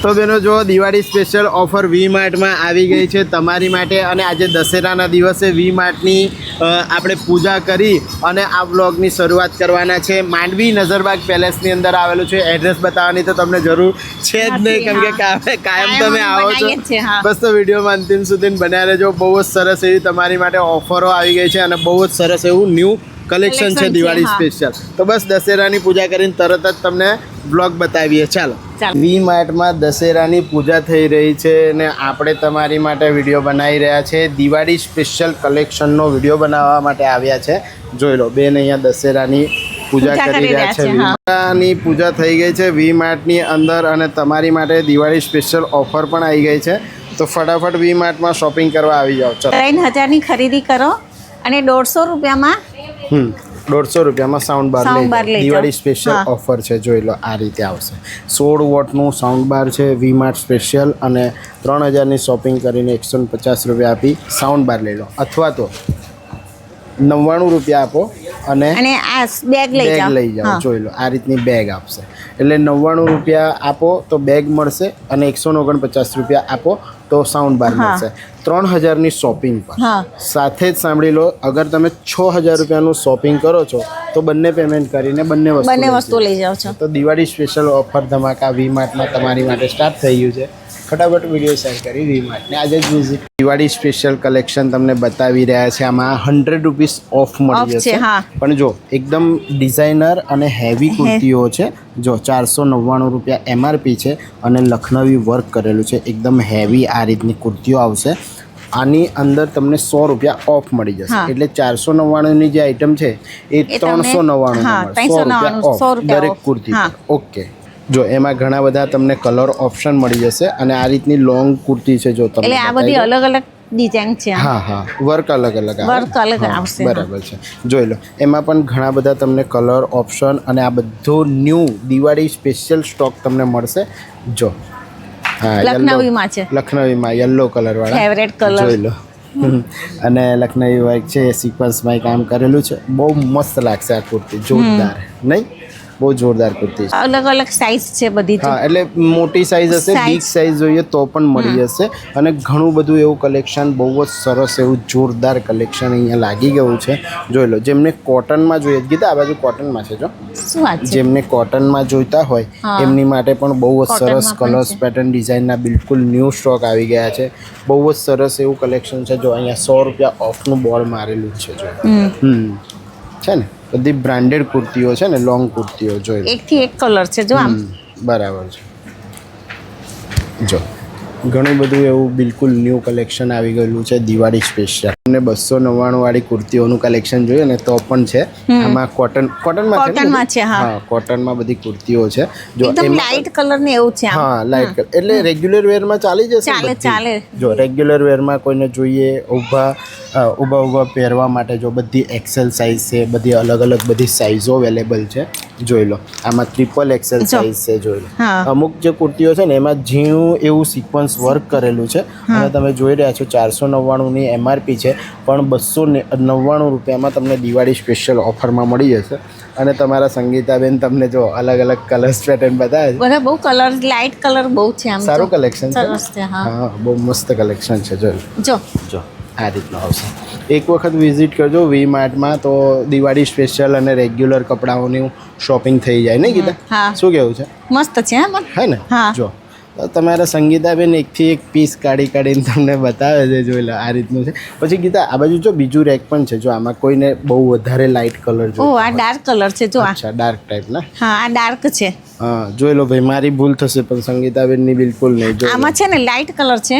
તો બેનો જો દિવાળી સ્પેશિયલ ઓફર વી માર્ટમાં આવી ગઈ છે તમારી માટે અને આજે દશેરાના દિવસે વી માર્ટની આપણે પૂજા કરી અને આ વ્લોગની શરૂઆત કરવાના છે. માંડવી નજરબાગ પેલેસની અંદર આવેલું છે. એડ્રેસ બતાવવાની તો તમને જરૂર છે જ નહીં કેમ કે કાયમ તમે આવો છો. બસ તો વિડીયોમાં અંતિમ સુધી બન્યા રહેજો. બહુ જ સરસ એવી તમારી માટે ઓફરો આવી ગઈ છે અને બહુ જ સરસ એવું ન્યૂ કલેક્શન છે દિવાળી સ્પેશિયલ. તો બસ દશેરાની પૂજા કરીને તરત જ તમને બ્લોગ બતાવીએ. ચાલો વી માર્ટમાં દશેરાની પૂજા થઈ રહી છે ને આપણે તમારી માટે વિડીયો બનાવી રહ્યા છે. દિવાળી સ્પેશિયલ કલેક્શનનો વિડીયો બનાવવા માટે આવ્યા છે. જોઈ લો બેન અહીંયા દશેરાની પૂજા કરી રહ્યા છે. દશેરાની પૂજા થઈ ગઈ છે વી માર્ટની અંદર અને તમારી માટે દિવાળી સ્પેશિયલ ઓફર પણ આવી ગઈ છે. તો ફટાફટ વી માર્ટમાં શોપિંગ કરવા આવી જાઓ. ચલો 3000ની ખરીદી કરો અને 150 રૂપિયામાં 150 રૂપિયામાં સાઉન્ડ બાર લઈ દિવાળી સ્પેશિયલ ઓફર છે. જોઈ લો આ રીતે આવશે. 16 વોટનું સાઉન્ડ બાર છે વી માર્ટ સ્પેશિયલ અને 3000ની શોપિંગ કરીને 150 રૂપિયા આપી સાઉન્ડ બાર લઈ લો અથવા તો 99 રૂપિયા આપો અને આ બેગ લઈ જાઓ. જોઈ લો આ રીતની બેગ આપશે એટલે 99 રૂપિયા આપો તો બેગ મળશે અને 149 રૂપિયા આપો તો સાઉન્ડ બાર મળશે. 3000ની શોપિંગ પર સાથે જ સાંભળી લો અગર તમે 6000 રૂપિયાનું શોપિંગ કરો છો તો બંને પેમેન્ટ કરીને બંને વસ્તુ લઈ જાઓ છો. તો દિવાળી સ્પેશિયલ ઓફર ધમાકા વી માર્ટમાં તમારી માટે સ્ટાર્ટ થઈ ગયું છે. ફટાફટ વિડીયો શેર કરી વી માર્ટને આજે જ વિઝિટ. દિવાળી સ્પેશિયલ કલેક્શન તમને બતાવી રહ્યા છે. આમાં 100 રૂપીસ ઓફ મળી જશે પણ જો એકદમ ડિઝાઇનર અને હેવી કુર્તીઓ છે. જો 499 રૂપિયા MRP છે અને લખનવી વર્ક કરેલું છે. એકદમ હેવી આ રીતની કુર્તીઓ આવશે. આની અંદર તમને 100 રૂપિયા ઓફ મળી જશે એટલે 499ની જે આઈટમ છે એ 399 100 રૂપિયા દરેક કુર્તી. ઓકે જો એમાં ઘણા બધા તમને કલર ઓપ્શન મળી જશે અને આ રીતની લોંગ કુર્તી છે. જો તમને આ બધી અલગ અલગ ડિઝાઇન છે. વર્ક અલગ આવશે. બરાબર છે. જોઈ લો એમાં પણ ઘણા બધા તમને કલર ઓપ્શન અને આ બધું ન્યૂ દિવાળી સ્પેશિયલ સ્ટોક તમને મળશે. જો લખનવીમાં યલો કલર વાળા ફેવરેટ કલર જોઈ લો અને લખનવી વર્ક છે સિક્વન્સમાં કામ કરેલું છે. બહુ મસ્ત લાગશે આ કુર્તી. જોરદાર નહીં બહુ જોરદાર કુર્તી છે. અલગ અલગ સાઇઝ છે બધી. એટલે મોટી સાઇઝ હશે બિગ સાઇઝ જોઈએ તો પણ મળી જશે અને ઘણું બધું એવું કલેક્શન બહુ જ સરસ એવું જોરદાર કલેક્શન અહીંયા લાગી ગયું છે. જોઈ લો જેમને કોટનમાં જોઈએ ગીતા આ બાજુ કોટનમાં છે. જો જેમને કોટનમાં જોઈતા હોય એમની માટે પણ બહુ જ સરસ કલર્સ પેટર્ન ડિઝાઇનના બિલકુલ ન્યૂ સ્ટોક આવી ગયા છે. બહુ જ સરસ એવું કલેક્શન છે. જો અહીંયા 100 રૂપિયા ઓફનું બોર્ડ મારેલું છે. જો છે ને બધી બ્રાન્ડેડ કુર્તીઓ છે ને લોંગ કુર્તીઓ. જોઈ એકથી એક કલર છે. જો આમ બરાબર છે. જો ઘણું બધું એવું બિલકુલ ન્યૂ કલેક્શન આવી ગયેલું છે દિવાળી સ્પેશિયલ. તમને 299 વાળી કુર્તીઓનું કલેક્શન જોઈએ ને તો પણ છે. આમાં કોટનમાં છે. કોટનમાં બધી કુર્તીઓ છે. જો એકદમ લાઇટ કલર ને એવું છે. લાઇટ કલર એટલે રેગ્યુલર વેરમાં ચાલી જશે. ચાલે. જો રેગ્યુલર વેરમાં કોઈને જોઈએ ઊભા પહેરવા માટે જો બધી એક્સેલ સાઇઝ છે. બધી અલગ અલગ બધી સાઇઝો અવેલેબલ છે. જોઈ લો આમાં ટ્રિપલ એક્સેલ સાઇઝ છે. જોઈ લો અમુક જે કુર્તીઓ છે ને એમાં ઝીણું એવું સિક્વન્સ વર્ક કરેલું છે અને તમે જોઈ રહ્યા છો 499ની MRP છે પણ 299 રૂપિયામાં તમને દિવાળી સ્પેશિયલ ઓફરમાં મળી જશે. અને તમારા સંગીતાબેન તમને જો અલગ અલગ કલર્સ પેટર્ન બતાવે છે. બહુ કલર લાઇટ કલર બહુ છે. આમ સારું કલેક્શન છે. બહુ મસ્ત કલેક્શન છે. જો આ રીતનું આવશે. એક વખત વિઝિટ કરજો વી માર્ટમાં તો દિવાળી સ્પેશિયલ અને રેગ્યુલર કપડાઓની શોપિંગ થઈ જાય ને ગીતા. શું કેવું છે? મસ્ત છે હે ને. જો તમારા સંગીતાબેન એકથી એક પીસ કાઢીને તમને બતાવે છે. જોઈ લો આ રીતનું છે. પછી ગીતા આ બાજુ જો બીજું રેક પણ છે. જો આમાં કોઈને બહુ વધારે લાઇટ કલર જોઈએ. આ ડાર્ક કલર છે. જો અચ્છા ડાર્ક ટાઈપ ને. આ ડાર્ક છે. જોઈ લો ભાઈ મારી ભૂલ થશે પણ સંગીતાબેનની બિલકુલ નહીં. જો આમાં છે ને લાઇટ કલર છે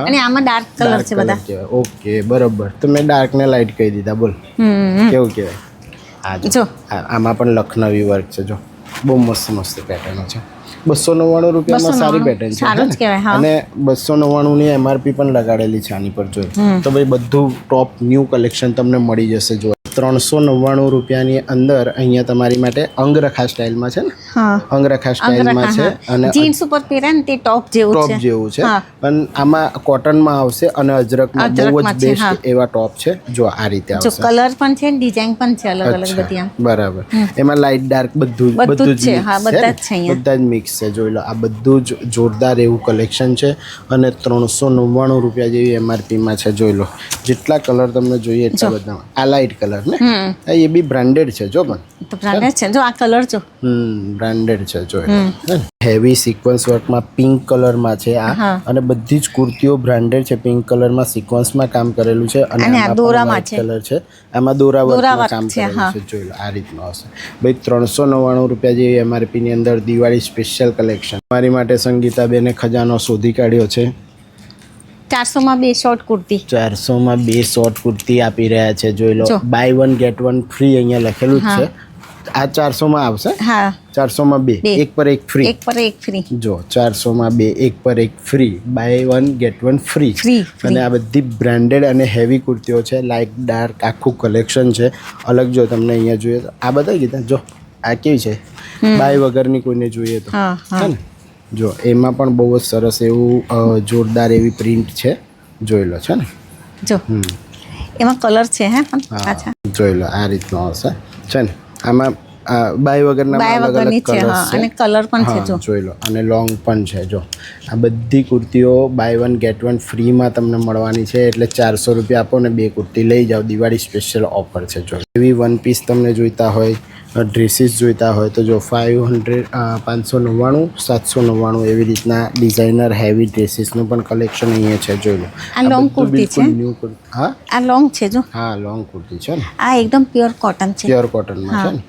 અને આમાં ડાર્ક કલર છે બધા. ઓકે બરોબર. તો મેં ડાર્ક ને લાઇટ કહી દીધા. બોલ કેવું કહેવાય. જો આમાં પણ લખનવી વર્ક છે. જો બહુ મસ્ત પેટર્ન છે. 299 રૂપિયામાં સારી પેટર્ન છે અને 299ની MRP પણ લગાડેલી છે આની પર. જોઈ તો ભાઈ બધું ટોપ ન્યૂ કલેક્શન તમને મળી જશે. જો 399 રૂપિયાની અંદર અહીંયા તમારી માટે અંગરખા સ્ટાઇલમાં છે ને, હા અંગરખા સ્ટાઇલમાં છે અને જીન્સ ઉપર પહેરે ને તે ટોપ જેવું ટોપ છે. જેવું છે, હા. પણ આમાં કોટનમાં આવશે અને અજરકમાં બહુ જ અજરકમાં છે, હા. બેસ્ટ એવા ટોપ છે. જો આ રીતે જો આવશે. કલર પણ છે ડિઝાઇન પણ છે અલગ અલગ અચ્છા, બધી આમ. બરાબર. એમાં લાઇટ ડાર્ક બધું બધું જ જ છે, mix હા, બધા જ છે અહીંયા. બધા જ મિક્સ છે. જોઈ લો, આ બધું જ જોરદાર એવું કલેક્શન છે અને 399 રૂપિયા જેવી એમઆરપીમાં છે. જોઈ લો, જેટલા કલર તમને જોઈએ એટલા બધા. આ લાઇટ કલર ને, એ બી બ્રાન્ડેડ છે. જો પણ તો બ્રાન્ડેડ છે. જો આ કલર જો બ્રાન્ડેડ છે. જોઈ લો, હેવી સિક્વન્સ વર્કમાં પિંક કલરમાં છે આ, હા. અને બધી જ કુર્તીઓ બ્રાન્ડેડ છે. પિંક કલરમાં સિક્વન્સમાં કામ કરેલું છે અને અને આ આમાં દોરામાં પણ છે. white કલર છે. આમાં દોરા વર્કમાં વર્ક કામ છે, કરેલું હા. છે. જોઈ લો, આ રીતનું આવશે ભાઈ. 399 રૂપિયા જેવી એમઆરપીની અંદર દિવાળી સ્પેશિયલ કલેક્શન મારી માટે સંગીતાબેને ખજાનો શોધી કાઢ્યો છે. 400 માં 2 શોર્ટ કુર્તી. 400 માં 2 શોર્ટ કુર્તી આપી રહ્યા છે. જોઈ લો, જો. બાય 1 ગેટ 1 ફ્રી અહીંયા લખેલું જ હા. છે. આ 400 માં આવશે. હા, 400 માં 2, બે. એક પર એક ફ્રી. એક પર એક ફ્રી. જો 400 માં 2, એક પર એક free, buy 1 get 1 free. Free. અને આ બધી બ્રાન્ડેડ અને હેવી કુર્તીઓ છે. લાઇટ ડાર્ક આખું કલેક્શન છે. અલગ જો તમને અહીંયા જોઈએ તો આ બધા કીધા. જો આ કેવી છે, બાય વગરની કોઈને જોઈએ તો, હા, હા. હે ને. જો એમાં પણ બહુ જ સરસ એવું જોરદાર એવી પ્રિન્ટ છે. જોઈ લો છે ને. જો એમાં કલર છે હે પણ પાછા. જોઈ લો, આ રીતનો આવશે છે ને. આમાં બાય વગરના બાય અલગ વગરની અલગ છે, કલર્સ હા, છે અને કલર પણ છે. હા, જો જોઈ લો, અને લોંગ પણ છે. જો આ બધી કુર્તીઓ બાય 1 ગેટ 1 ફ્રીમાં તમને મળવાની છે. એટલે 400 રૂપિયા આપો ને 2 કુર્તી લઈ જાઓ. દિવાળી સ્પેશિયલ ઓફર છે. જો એવી વન પીસ તમને જોઈતા હોય, ડ્રેસીસ જોઈતા હોય તો જો 599, 799 એવી રીતના ડિઝાઇનર હેવી ડ્રેસીસનું પણ કલેક્શન અહીંયા છે. જોઈ લો, આ long બધું કુર્તી બિલકુલ છે. ન્યૂ કુર્તી. હા આ લોંગ છે. જો હા, લોંગ કુર્તી છે ને, આ એકદમ પ્યોર કોટન છે. પ્યોર કોટનમાં છે ને.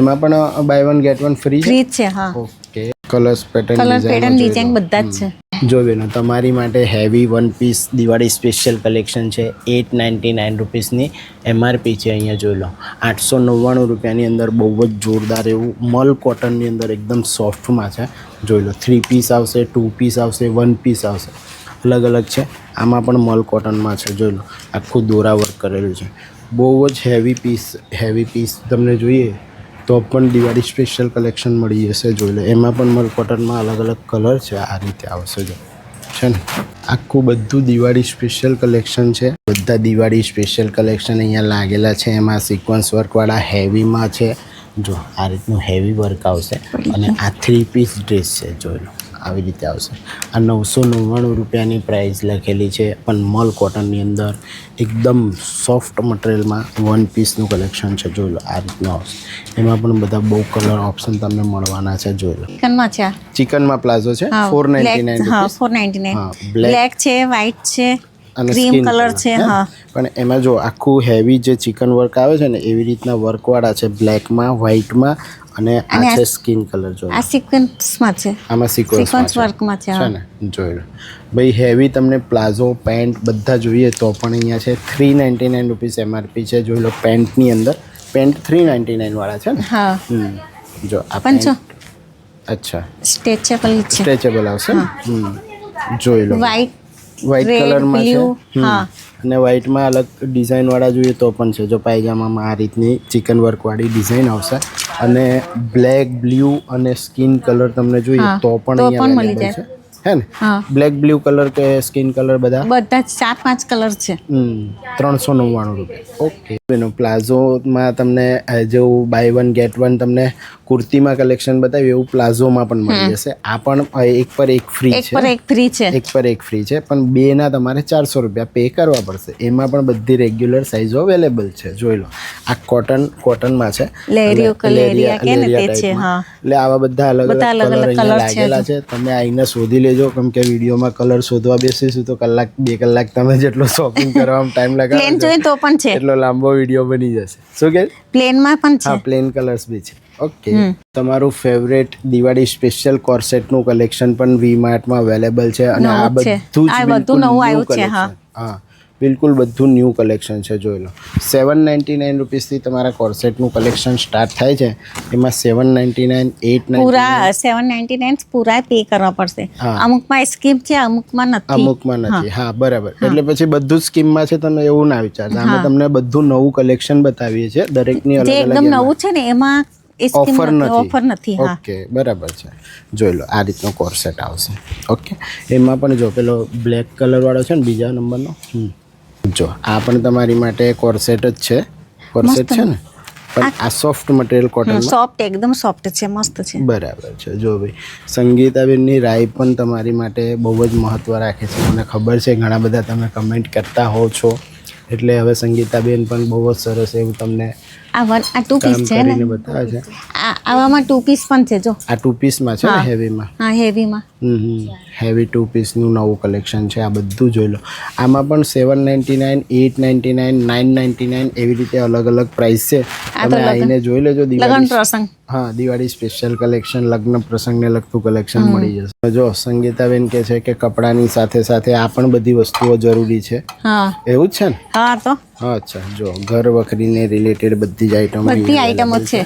એમાં પણ બાય 1 ગેટ 1 ફ્રી છે. ફ્રી છે. હા, okay, colours pattern colour pattern design બધા જ છે. જો બેનો, તમારી માટે heavy one piece Diwali special collection છે. 899 રૂપીસની એમઆરપી છે. અહીંયા જોઈ લો, 899 રૂપિયાની અંદર બહુ જ જોરદાર એવું મલ કોટનની અંદર એકદમ સોફ્ટમાં છે. જોઈ લો, 3 પીસ આવશે, 2 પીસ આવશે, 1 પીસ આવશે, અલગ અલગ છે. આમાં પણ મલ કોટનમાં છે. જોઈ લો, આખું દોરા વર્ક કરેલું છે. બહુ જ હેવી પીસ તમને જોઈએ તો પણ દિવાળી સ્પેશિયલ કલેક્શન મળી જશે. જોઈ લો, એમાં પણ મલ કોટનમાં અલગ અલગ કલર છે. આ રીતે આવશે. જો છે ને, આખું બધું દિવાળી સ્પેશિયલ કલેક્શન છે. બધા દિવાળી સ્પેશિયલ કલેક્શન અહીંયા લાગેલા છે. એમાં સિક્વન્સ વર્કવાળા હેવીમાં છે. જો આ રીતનું હેવી વર્ક આવશે અને આ 3 પીસ ડ્રેસ છે. જોઈ લો, આવી રીતે આવશે. આ 999 રૂપિયાની પ્રાઇસ લખેલી છે, પણ મલ કોટનની અંદર એકદમ સોફ્ટ મટીરિયલમાં 1 પીસનું કલેક્શન છે. જોઈ લો, આ રીતનું આવશે. એમાં પણ બધા બહુ કલર ઓપ્શન તમને મળવાના છે. જોઈ લો, ચિકનમાં છે. ચિકનમાં પ્લાઝો છે. હા, 499 હા, રૂપીસ. 499. હા, black બ્લેક છે, વ્હાઈટ છે, અને ક્રીમ સ્કિન કલર છે. હા, પણ એમાં જો આખું હેવી જે ચિકન વર્ક આવે છે ને, એવી રીતના વર્કવાળા છે. બ્લેકમાં, વ્હાઈટમાં, અને આ છે સ્કિન કલર. જો આ સિક્વન્સમાં છે. આમાં સિક્વન્સ વર્કમાં છે. છે ને. જોઈ લો ભાઈ, હેવી તમને પ્લાઝો, પેન્ટ બધા જોઈએ તો પણ અહીંયા છે. 399 રૂપીસ એમઆરપી છે. જોઈ લો, પેન્ટની અંદર પેન્ટ 399 વાળા છે ને. હા, જો આ પણ જો અચ્છા, સ્ટ્રેચેબલ છે. સ્ટ્રેચેબલ આવશે ને. જોઈ લો, વ્હાઈટ વ્હાઈટ red, કલરમાં છે. blue, હા. અને વ્હાઈટમાં અલગ ડિઝાઇનવાળા જોઈએ તો પણ છે. જો પાયજામામાં આ રીતની ચિકન વર્કવાળી ડિઝાઇન આવશે. અને બ્લેક, બ્લુ અને સ્કિન કલર તમને જોઈએ હા, તો પણ તો અહીંયા પણ મળી available જાય. છે. હે ને, હા. બ્લેક, બ્લુ કલર કે સ્કિન કલર બધા બધા જ 4-5 કલર છે. 399 રૂપિયા. ઓકે બેનો, પ્લાઝોમાં તમને જેવું બાય 1 ગેટ 1 તમને કુર્તીમાં કલેક્શન બતાવ્યું એવું પ્લાઝોમાં પણ મળી જશે. આ પણ એક પર એક ફ્રી એક છે. પર એક ફ્રી છે. એક પર એક ફ્રી છે, પણ બેના તમારે 400 રૂપિયા પે કરવા પડશે. એમાં પણ બધી રેગ્યુલર સાઇઝો અવેલેબલ છે. જોઈ લો, આ કોટનમાં છે. લેરિયો કે લેરિયા કે ને તે છે. ટાઈપમાં. હા, એટલે આવા બધા અલગ બધા અલગ અલગ કલર અલગ અહીંયા colour છે લાગેલા છે. તમે આઈને શોધી લેજો, કેમ કે વિડીયોમાં કલર શોધવા બેસીશું તો 2 કલાક તમે જેટલો શોપિંગ કરવામાં ટાઈમ પ્લેન લગાડો જોઈએ તો પણ છે. એટલો લાંબો વિડીયો બની જશે. શું કે પ્લેનમાં પણ હા, છે. પ્લેન કલર્સ બી છે. ઓકે, તમારું ફેવરેટ દિવાળી સ્પેશિયલ કોર્સેટનું કલેક્શન પણ વી માર્ટમાં અવેલેબલ છે. અને આ નવું જ છે. બધું જ આ બિલકુલ બધું નવું new આવ્યું છે. collection. હા. હા, બિલકુલ બધું ન્યૂ કલેક્શન છે, જોઈ લો. 799 રૂપીસથી તમારા કોર્સેટનું કલેક્શન સ્ટાર્ટ થાય છે. એમાં 799, 899 પૂરા 799 પૂરા પે કરવા પડશે. હા. અમુકમાં સ્કીમ છે, અમુકમાં નથી. અમુકમાં નથી. હા બરાબર. એટલે પછી બધું જ સ્કીમમાં છે, તમે એવું ના વિચારતા. અમે તમને બધું નવું કલેક્શન બતાવીએ છીએ, દરેકની જે અલગ એકદમ અલગ નવું છે ને એમાં ઓફર નથી. ઓફર નથી. હા, ઓકે બરાબર છે. જોઈ લો આ રીતનો કોર્સેટ આવશે. ઓકે, એમાં પણ જો પેલો બ્લેક કલર વાળો છે ને બીજા નંબરનો, જો આ પણ તમારી માટે કોર્સેટ જ છે. કોર્સેટ છે ને, પણ આ સોફ્ટ મટીરિયલ કોટન. સોફ્ટ, એકદમ સોફ્ટ છે, મસ્ત છે. બરાબર છે. જો ભાઈ સંગીતાબેનની રાય પણ તમારી માટે બહુ જ મહત્વ રાખે છે. મને ખબર છે ઘણા બધા તમે કમેન્ટ કરતા હો છો, એટલે હવે સંગીતાબેન પણ બહુ જ સરસ એવું તમને આ 2 પીસ કામ છે ને, કરીને બતાવે છે. આવામાં 2 પીસ પણ છે. જો આ 2 પીસમાં છે ને, હેવીમાં. હા, હેવીમાં. હેવી 2 પીસનું નવું કલેક્શન છે. આ બધું જોઈ લો. આમાં પણ 799, 899, 999 એવી રીતે અલગ અલગ પ્રાઇસ છે. તમે આવીને જોઈ લેજો. લગ્ન દિવાળી, પ્રસંગ. હા, દિવાળી સ્પેશિયલ કલેક્શન, લગ્ન પ્રસંગને લગતું કલેક્શન મળી જશે. જો સંગીતાબેન કહે છે કે કપડાની સાથે સાથે આ પણ બધી વસ્તુઓ જરૂરી છે. હા, એવું જ છે ને? હા. તો અચ્છા, જો ઘર વખરીને રિલેટેડ બધી જ આઈટમ, બધી આઈટમો છે.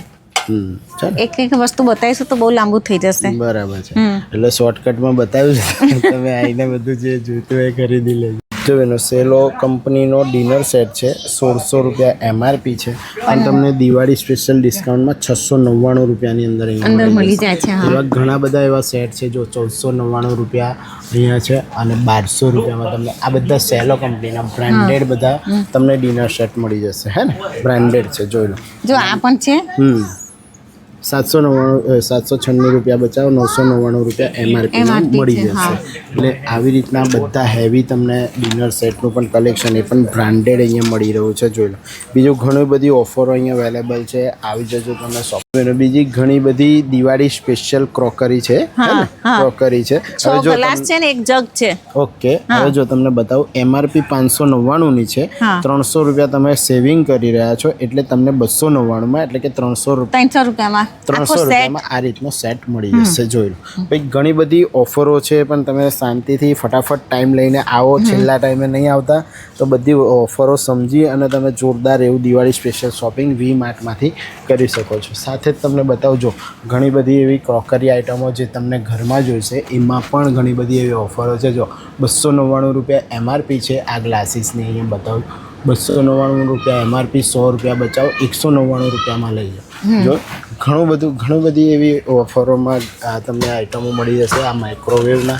ચાલો એક વસ્તુ બતાવીશું તો બહુ લાંબુ થઈ જશે. બરાબર છે. એટલે શોર્ટકટમાં બતાવ્યું છે. તમે આવીને બધું જે જોઈતું હોય ખરીદી લેજો. જો એનો સેલો કંપનીનો ડિનર સેટ છે. 1600 રૂપિયા MRP છે, અને તમને દિવાળી સ્પેશિયલ ડિસ્કાઉન્ટમાં 699 રૂપિયાની અંદર અંદર મળી જાય છે. હા, એવા ઘણા બધા એવા સેટ છે. જો 1499 રૂપિયા અહીંયા છે, અને 1200 રૂપિયામાં તમને આ બધા સેલો કંપનીના બ્રાન્ડેડ બધા તમને ડિનર સેટ મળી જશે. હે ને, બ્રાન્ડેડ છે. જોઈ લો. જો આ પણ છે. 796 રૂપિયા બચાવો, 999 રૂપિયા MRP મળી જશે. એટલે આવી રીતના બધા હેવી તમને ડિનર સેટનું પણ કલેક્શન, એ પણ બ્રાન્ડેડ અહીંયા મળી રહ્યું છે. જોઈ લો. બીજું ઘણી બધી ઓફરો અહીંયા અવેલેબલ છે. આવી જજો તમે શોપ. બીજી ઘણી બધી દિવાળી સ્પેશિયલ ક્રોકરી છે. ક્રોકરી છે. હવે જો ગ્લાસ છે ને, એક જગ છે. ઓકે, હવે જો તમને બતાવું, MRP 599 ની છે. 300 રૂપિયા તમે સેવિંગ કરી રહ્યા છો, એટલે તમને 299 માં, એટલે કે 300 રૂપિયામાં 300 રૂપિયામાં આ રીતનો સેટ મળી જશે. જોઈ લો. ભાઈ ઘણી બધી ઓફરો છે, પણ તમે શાંતિથી ફટાફટ ટાઈમ લઈને આવો. છેલ્લા ટાઈમે નહીં આવતા, તો બધી ઓફરો સમજી અને તમે જોરદાર એવું દિવાળી સ્પેશિયલ શોપિંગ વી માર્ટમાંથી કરી શકો છો. સાથે જ તમને બતાવજો ઘણી બધી એવી ક્રોકરી આઇટમો જે તમને ઘરમાં જોઈશે, એમાં પણ ઘણી બધી એવી ઓફરો છે. જો 299 રૂપિયા MRP છે આ ગ્લાસીસની. અહીંયા બતાવું, 299 રૂપિયા MRP, 100 રૂપિયા બચાવો, 199 રૂપિયામાં લઈ જાઓ. જો ઘણું બધી એવી ઓફરોમાં તમને આઇટમો મળી જશે. આ માઇક્રોવેવના,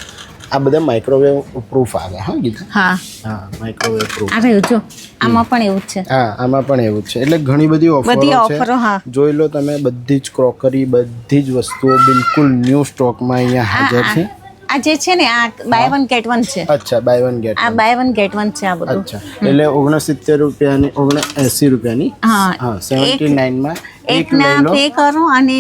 આ બધા માઇક્રોવેવ પ્રૂફ આવે. હા ગીતા? હા, માઇક્રોવેવ પ્રૂફ. જો આમાં પણ એવું જ છે. હા, આમાં પણ એવું જ છે. એટલે ઘણી બધી ઓફરો છે. જોઈ લો તમે, બધી જ ક્રોકરી, બધી જ વસ્તુઓ બિલકુલ ન્યૂ સ્ટોકમાં અહીંયા હાજર છે. આ જે છે ને, આ બાય 1 get 1 છે. અચ્છા, બાય 1 get 1. આ બાય 1 get 1 છે આ બધું. અચ્છા, એટલે 69 રૂપિયાની, 79 રૂપિયાની. હા, 79 માં એક ના પે કરો અને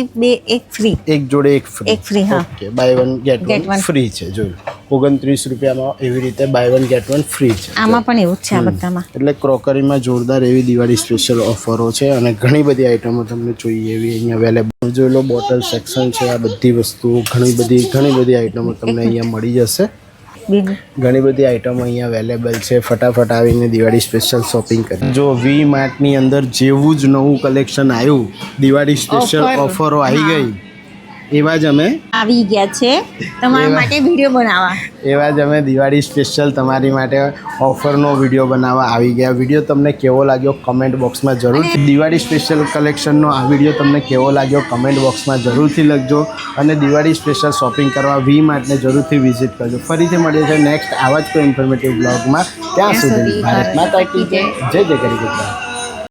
એક ફ્રી. એક જોડે એક ફ્રી. હા, ઓકે, બાય 1 get 1 ફ્રી છે. જોયું, 29 રૂપિયામાં એવી રીતે બાય 1 get 1 ફ્રી છે. આમાં પણ એવું જ છે આ બધામાં. એટલે ક્રોકરીમાં જોરદાર એવી દિવાળી સ્પેશિયલ ઓફરો છે, અને ઘણી બધી આઈટમો તમને જોઈએ એવી અહીંયા અવેલેબલ. જોઈ લો, બોટલ સેક્શન છે. આ બધી વસ્તુઓ, ઘણી બધી આઈટમો તમને અહીંયા મળી જશે. ઘણી બધી આઈટમો અહીંયા અવેલેબલ છે. ફટાફટ આવીને દિવાળી સ્પેશિયલ શોપિંગ કરી. જો વી માર્ટની અંદર જેવું જ નવું કલેક્શન આવ્યું, દિવાળી સ્પેશિયલ ઓફરો આવી ગઈ, એવા જ અમે આવી ગયા છે તમારા માટે વિડીયો બનાવવા. એવા જ અમે દિવાળી સ્પેશિયલ તમારી માટે ઓફરનો વિડીયો બનાવવા આવી ગયા. વિડીયો તમને કેવો લાગ્યો કમેન્ટ બોક્સમાં જરૂર. દિવાળી સ્પેશિયલ કલેક્શનનો આ વિડીયો તમને કેવો લાગ્યો કમેન્ટ બોક્સમાં જરૂરથી લખજો, અને દિવાળી સ્પેશિયલ શોપિંગ કરવા વી માર્ટને જરૂરથી વિઝિટ કરજો. ફરીથી મળીએ છીએ નેક્સ્ટ આવા જ કોઈ ઇન્ફોર્મેટિવ બ્લોગમાં. ત્યાં સુધી ભારત માતા કી જય. જય જય કરી.